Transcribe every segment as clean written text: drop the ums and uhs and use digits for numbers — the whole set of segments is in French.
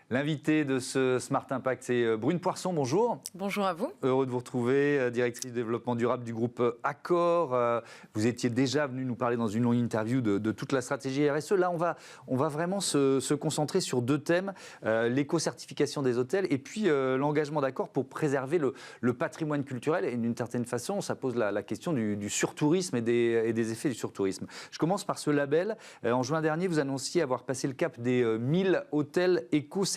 L'invité de ce Smart Impact, c'est Brune Poirson, bonjour. Bonjour à vous. Heureux de vous retrouver, directrice du développement durable du groupe Accor. Vous étiez déjà venu nous parler dans une longue interview de toute la stratégie RSE. Là, on va vraiment se concentrer sur deux thèmes, l'éco-certification des hôtels et puis l'engagement d'Accor pour préserver le patrimoine culturel. Et d'une certaine façon, ça pose la question du surtourisme et des effets du surtourisme. Je commence par ce label. En juin dernier, vous annonciez avoir passé le cap des 1000 hôtels éco-certifiés.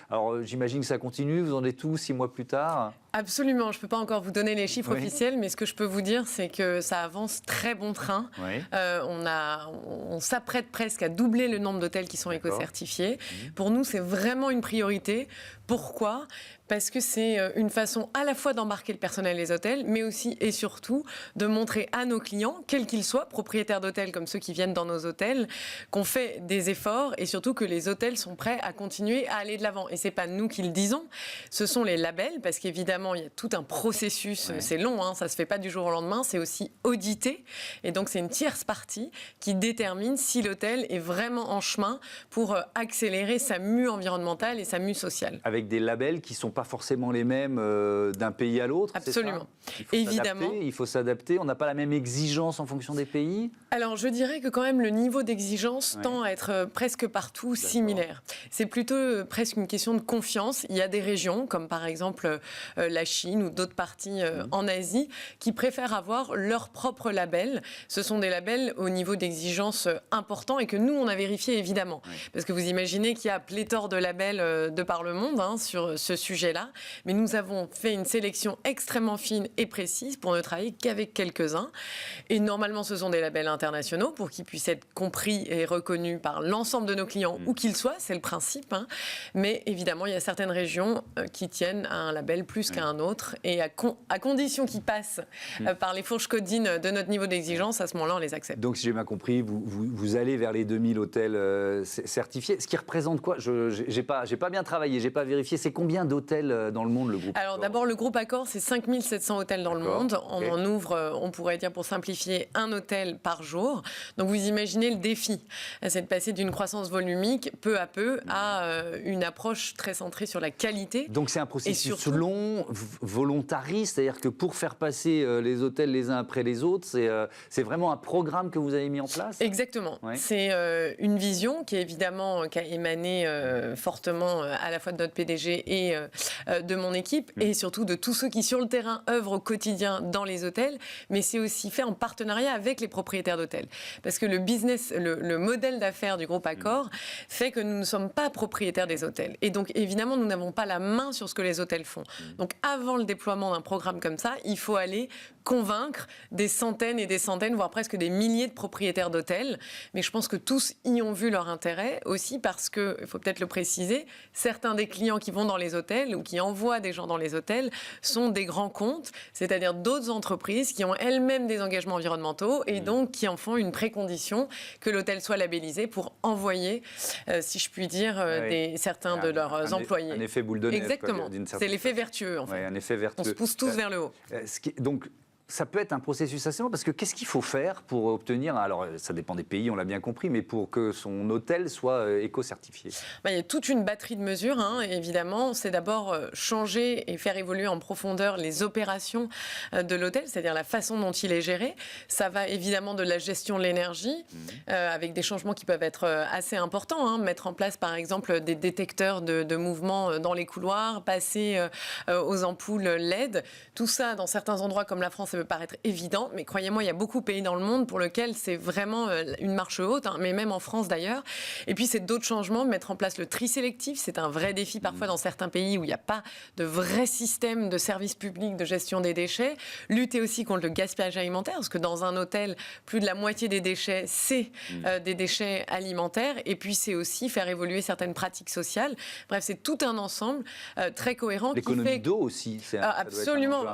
Alors, j'imagine que ça continue, vous en êtes où 6 mois plus tard ? Absolument, je ne peux pas encore vous donner les chiffres officiels, mais ce que je peux vous dire, c'est que ça avance très bon train. Oui. On s'apprête presque à doubler le nombre d'hôtels qui sont éco-certifiés. Pour nous, c'est vraiment une priorité. Pourquoi ? Parce que c'est une façon à la fois d'embarquer le personnel des hôtels, mais aussi et surtout de montrer à nos clients, quels qu'ils soient, propriétaires d'hôtels comme ceux qui viennent dans nos hôtels, qu'on fait des efforts et surtout que les hôtels sont prêts à continuer à aller de l'avant. Et ce n'est pas nous qui le disons, ce sont les labels, parce qu'évidemment, il y a tout un processus, c'est long, ça ne se fait pas du jour au lendemain, c'est aussi audité. Et donc, c'est une tierce partie qui détermine si l'hôtel est vraiment en chemin pour accélérer sa mue environnementale et sa mue sociale. Avec des labels qui ne sont pas forcément les mêmes d'un pays à l'autre. Absolument. Évidemment. Il faut s'adapter. On n'a pas la même exigence en fonction des pays. Alors, je dirais que quand même le niveau d'exigence tend à être presque partout similaire. C'est plutôt presque une question de confiance. Il y a des régions, comme par exemple la Chine ou d'autres parties en Asie, qui préfèrent avoir leur propre label. Ce sont des labels au niveau d'exigence important et que nous, on a vérifié évidemment. Parce que vous imaginez qu'il y a pléthore de labels de par le monde sur ce sujet-là. Mais nous avons fait une sélection extrêmement fine et précise pour ne travailler qu'avec quelques-uns. Et normalement, ce sont des labels internationaux pour qu'ils puissent être compris et reconnus par l'ensemble de nos clients, où qu'ils soient, c'est le principe. Mais évidemment, il y a certaines régions qui tiennent à un label plus qu'à un autre. Et à condition qu'ils passent par les fourches codines de notre niveau d'exigence, à ce moment-là, on les accepte. Donc, si j'ai bien compris, vous allez vers les 2000 hôtels certifiés. Ce qui représente quoi ? J'ai pas bien travaillé, j'ai pas vérifié. C'est combien d'hôtels dans le monde, le groupe Accor ? Alors d'abord, le groupe Accor, c'est 5700 hôtels dans le monde. On en ouvre, on pourrait dire pour simplifier, un hôtel par jour. Donc vous imaginez le défi, c'est de passer d'une croissance volumique peu à peu à une approche très centrée sur la qualité. Donc c'est un processus long, volontariste, c'est-à-dire que pour faire passer les hôtels les uns après les autres, c'est vraiment un programme que vous avez mis en place ? Exactement. C'est une vision qui a émané fortement à la fois de notre PDG et de mon équipe et surtout de tous ceux qui sur le terrain œuvrent au quotidien dans les hôtels, mais c'est aussi fait en partenariat avec les propriétaires d'hôtels. Parce que le business, le modèle d'affaires du groupe Accor fait que nous ne sommes pas propriétaires des hôtels. Et donc évidemment, nous n'avons pas la main sur ce que les hôtels font. Donc avant le déploiement d'un programme comme ça, il faut aller convaincre des centaines et des centaines, voire presque des milliers de propriétaires d'hôtels. Mais je pense que tous y ont vu leur intérêt aussi parce que, il faut peut-être le préciser, certains des clients qui vont dans les hôtels ou qui envoient des gens dans les hôtels sont des grands comptes, c'est-à-dire d'autres entreprises qui ont elles-mêmes des engagements environnementaux et donc qui en font une précondition que l'hôtel soit labellisé pour envoyer, si je puis dire, certains de leurs employés. Un effet boule de neige. Exactement. C'est l'effet vertueux, en fait. Un effet vertueux. On se pousse tous vers le haut. Donc, ça peut être un processus assez long, parce que qu'est-ce qu'il faut faire pour obtenir, alors ça dépend des pays, on l'a bien compris, mais pour que son hôtel soit éco-certifié ? Il y a toute une batterie de mesures, évidemment. C'est d'abord changer et faire évoluer en profondeur les opérations de l'hôtel, c'est-à-dire la façon dont il est géré. Ça va évidemment de la gestion de l'énergie, avec des changements qui peuvent être assez importants. Mettre en place, par exemple, des détecteurs de mouvement dans les couloirs, passer aux ampoules LED. Tout ça, dans certains endroits comme la France, ça peut paraître évident, mais croyez-moi, il y a beaucoup de pays dans le monde pour lesquels c'est vraiment une marche haute, mais même en France d'ailleurs. Et puis, c'est d'autres changements, mettre en place le tri sélectif, c'est un vrai défi parfois dans certains pays où il n'y a pas de vrai système de service public de gestion des déchets. Lutter aussi contre le gaspillage alimentaire, parce que dans un hôtel, plus de la moitié des déchets, c'est des déchets alimentaires. Et puis, c'est aussi faire évoluer certaines pratiques sociales. Bref, c'est tout un ensemble très cohérent. L'économie d'eau aussi, c'est absolument,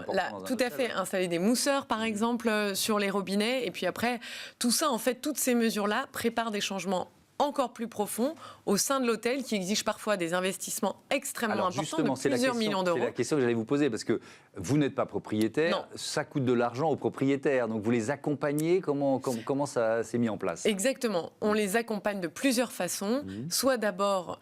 tout à fait. Installer des mousseurs, par exemple, sur les robinets. Et puis après, tout ça, en fait, toutes ces mesures-là préparent des changements encore plus profond au sein de l'hôtel qui exige parfois des investissements extrêmement importants de plusieurs millions d'euros. C'est la question que j'allais vous poser parce que vous n'êtes pas propriétaire, non. Ça coûte de l'argent aux propriétaires, donc vous les accompagnez, comment ça s'est mis en place? Exactement, on les accompagne de plusieurs façons, soit d'abord...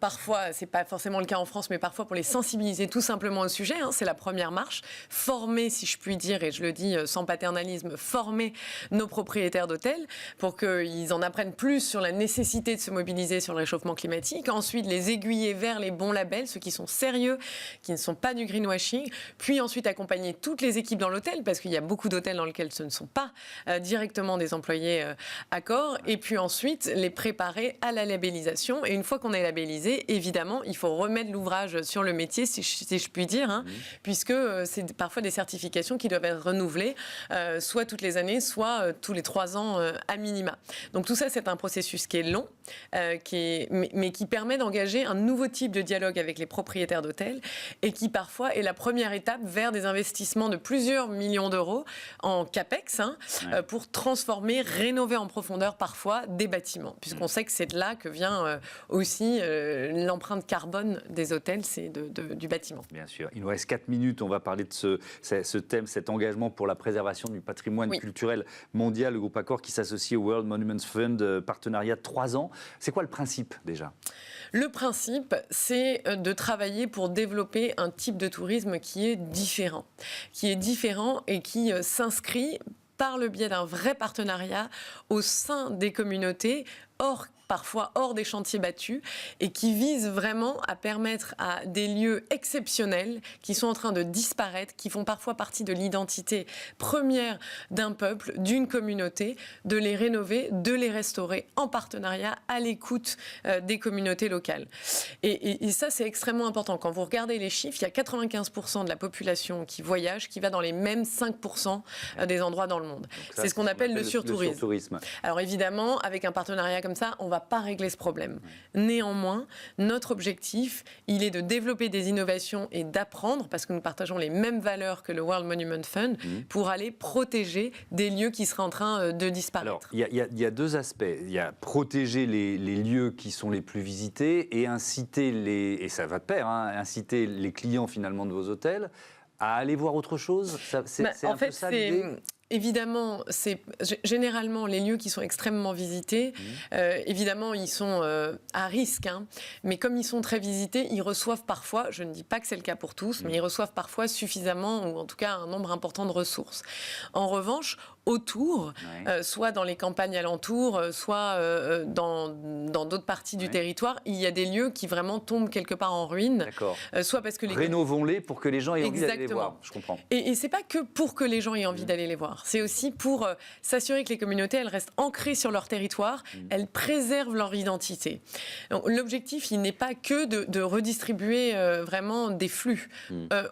parfois, ce n'est pas forcément le cas en France, mais parfois pour les sensibiliser tout simplement au sujet, c'est la première marche. Former, si je puis dire, et je le dis sans paternalisme, former nos propriétaires d'hôtels pour qu'ils en apprennent plus sur la nécessité de se mobiliser sur le réchauffement climatique. Ensuite, les aiguiller vers les bons labels, ceux qui sont sérieux, qui ne sont pas du greenwashing. Puis ensuite, accompagner toutes les équipes dans l'hôtel, parce qu'il y a beaucoup d'hôtels dans lesquels ce ne sont pas directement des employés Accor. Et puis ensuite, les préparer à la labellisation. Et une fois qu'on est labellisé, évidemment, il faut remettre l'ouvrage sur le métier, si je puis dire, puisque c'est parfois des certifications qui doivent être renouvelées, soit toutes les années, soit tous les 3 ans à minima. Donc tout ça, c'est un processus qui est long, mais qui permet d'engager un nouveau type de dialogue avec les propriétaires d'hôtels et qui parfois est la première étape vers des investissements de plusieurs millions d'euros en CAPEX pour transformer, rénover en profondeur parfois des bâtiments, puisqu'on sait que c'est de là que vient aussi l'empreinte carbone des hôtels, c'est du bâtiment. Bien sûr. Il nous reste 4 minutes. On va parler de ce thème, cet engagement pour la préservation du patrimoine culturel mondial, le groupe Accor qui s'associe au World Monuments Fund, partenariat de 3 ans. C'est quoi le principe déjà ? Le principe, c'est de travailler pour développer un type de tourisme qui est différent et qui s'inscrit par le biais d'un vrai partenariat au sein des communautés, parfois hors des chantiers battus, et qui vise vraiment à permettre à des lieux exceptionnels qui sont en train de disparaître, qui font parfois partie de l'identité première d'un peuple, d'une communauté, de les rénover, de les restaurer en partenariat à l'écoute des communautés locales. Et ça, c'est extrêmement important. Quand vous regardez les chiffres, il y a 95% de la population qui voyage, qui va dans les mêmes 5% des endroits dans le monde. C'est ce qu'on appelle le surtourisme. Alors évidemment, avec un partenariat comme ça, on ne va pas régler ce problème. Néanmoins, notre objectif, il est de développer des innovations et d'apprendre, parce que nous partageons les mêmes valeurs que le World Monument Fund, pour aller protéger des lieux qui seraient en train de disparaître. Alors, il y a 2 aspects. Il y a protéger les lieux qui sont les plus visités et inciter et ça va de pair, inciter les clients finalement de vos hôtels à aller voir autre chose. C'est un peu ça l'idée ? Évidemment, c'est généralement les lieux qui sont extrêmement visités. Évidemment, ils sont à risque, mais comme ils sont très visités, ils reçoivent parfois, je ne dis pas que c'est le cas pour tous, mais ils reçoivent parfois suffisamment, ou en tout cas un nombre important de ressources. En revanche, autour, soit dans les campagnes alentours, soit dans d'autres parties du territoire, il y a des lieux qui vraiment tombent quelque part en ruine. Soit parce que rénovons-les pour que les gens aient envie d'aller les voir. Je comprends. Et c'est pas que pour que les gens aient envie d'aller les voir. C'est aussi pour s'assurer que les communautés, elles restent ancrées sur leur territoire, elles préservent leur identité. Donc, l'objectif, il n'est pas que de redistribuer vraiment des flux.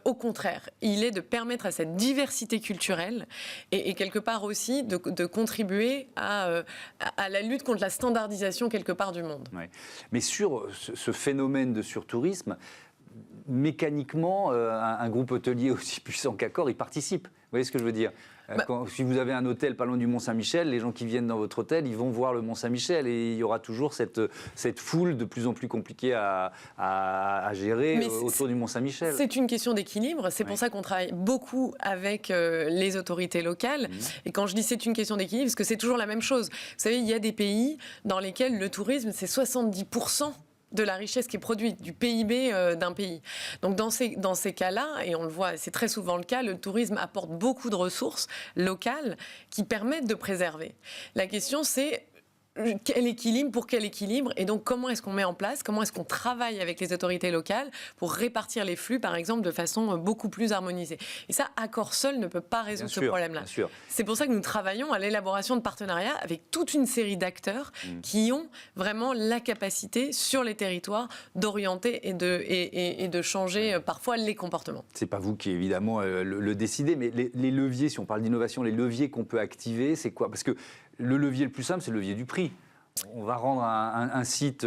Au contraire, il est de permettre à cette diversité culturelle et quelque part aussi de contribuer à la lutte contre la standardisation quelque part du monde. Ouais. Mais sur ce phénomène de surtourisme, mécaniquement, un groupe hôtelier aussi puissant qu'Accor, il participe. Vous voyez ce que je veux dire ? Si vous avez un hôtel pas loin du Mont-Saint-Michel, les gens qui viennent dans votre hôtel, ils vont voir le Mont-Saint-Michel et il y aura toujours cette foule de plus en plus compliquée à gérer autour du Mont-Saint-Michel. C'est une question d'équilibre. C'est pour ça qu'on travaille beaucoup avec les autorités locales. Et quand je dis c'est une question d'équilibre, parce que c'est toujours la même chose. Vous savez, il y a des pays dans lesquels le tourisme, c'est 70% de la richesse qui est produite, du PIB d'un pays. Donc dans ces cas-là, et on le voit, c'est très souvent le cas, le tourisme apporte beaucoup de ressources locales qui permettent de préserver. La question, c'est quel équilibre, pour quel équilibre, et donc comment est-ce qu'on met en place, comment est-ce qu'on travaille avec les autorités locales pour répartir les flux, par exemple, de façon beaucoup plus harmonisée. Et ça, Accor seul ne peut pas résoudre ce problème-là. C'est pour ça que nous travaillons à l'élaboration de partenariats avec toute une série d'acteurs qui ont vraiment la capacité sur les territoires d'orienter et de changer parfois les comportements. C'est pas vous qui évidemment le décidez, mais les leviers, si on parle d'innovation, les leviers qu'on peut activer, c'est quoi ? Parce que le levier le plus simple, c'est le levier du prix. on va rendre un site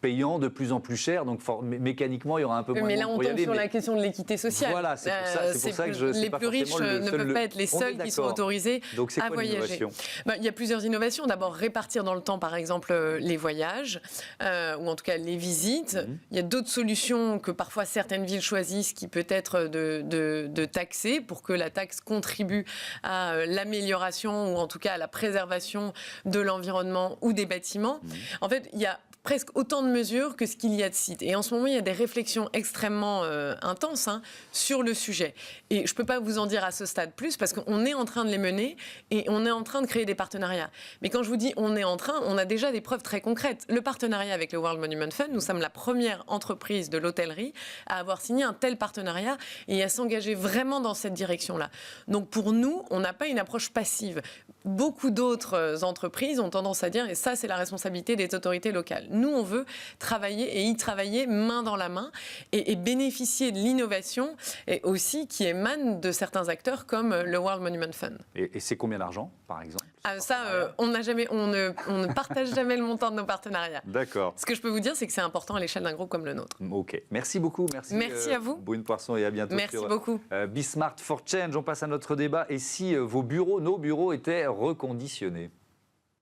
payant de plus en plus cher, donc mécaniquement, il y aura un peu moins de Mais là, monde on pour y tombe aller, sur la question de l'équité sociale. Voilà, c'est pour ça que je les plus riches ne peuvent pas être les seuls qui sont autorisés à voyager. Il y a plusieurs innovations. D'abord, répartir dans le temps, par exemple, les voyages, ou en tout cas les visites. Il y a d'autres solutions que parfois certaines villes choisissent, qui peut être de taxer pour que la taxe contribue à l'amélioration ou en tout cas à la préservation de l'environnement ou des bâtiments. En fait, il y a presque autant de mesures que ce qu'il y a de sites. Et en ce moment, il y a des réflexions extrêmement intenses sur le sujet. Et je ne peux pas vous en dire à ce stade plus, parce qu'on est en train de les mener et on est en train de créer des partenariats. Mais quand je vous dis on est en train, on a déjà des preuves très concrètes. Le partenariat avec le World Monument Fund, nous sommes la première entreprise de l'hôtellerie à avoir signé un tel partenariat et à s'engager vraiment dans cette direction-là. Donc pour nous, on n'a pas une approche passive. Beaucoup d'autres entreprises ont tendance à dire, et ça c'est la responsabilité des autorités locales, nous on veut travailler et y travailler main dans la main et bénéficier de l'innovation et aussi qui émane de certains acteurs comme le World Monument Fund. Et c'est combien d'argent, par exemple? On ne partage jamais le montant de nos partenariats. D'accord. Ce que je peux vous dire, c'est que c'est important à l'échelle d'un groupe comme le nôtre. Ok, merci beaucoup. Merci à vous. Brune Poirson, et à bientôt. Merci beaucoup. Be Smart for Change, on passe à notre débat. Et si nos bureaux étaient reconditionnés?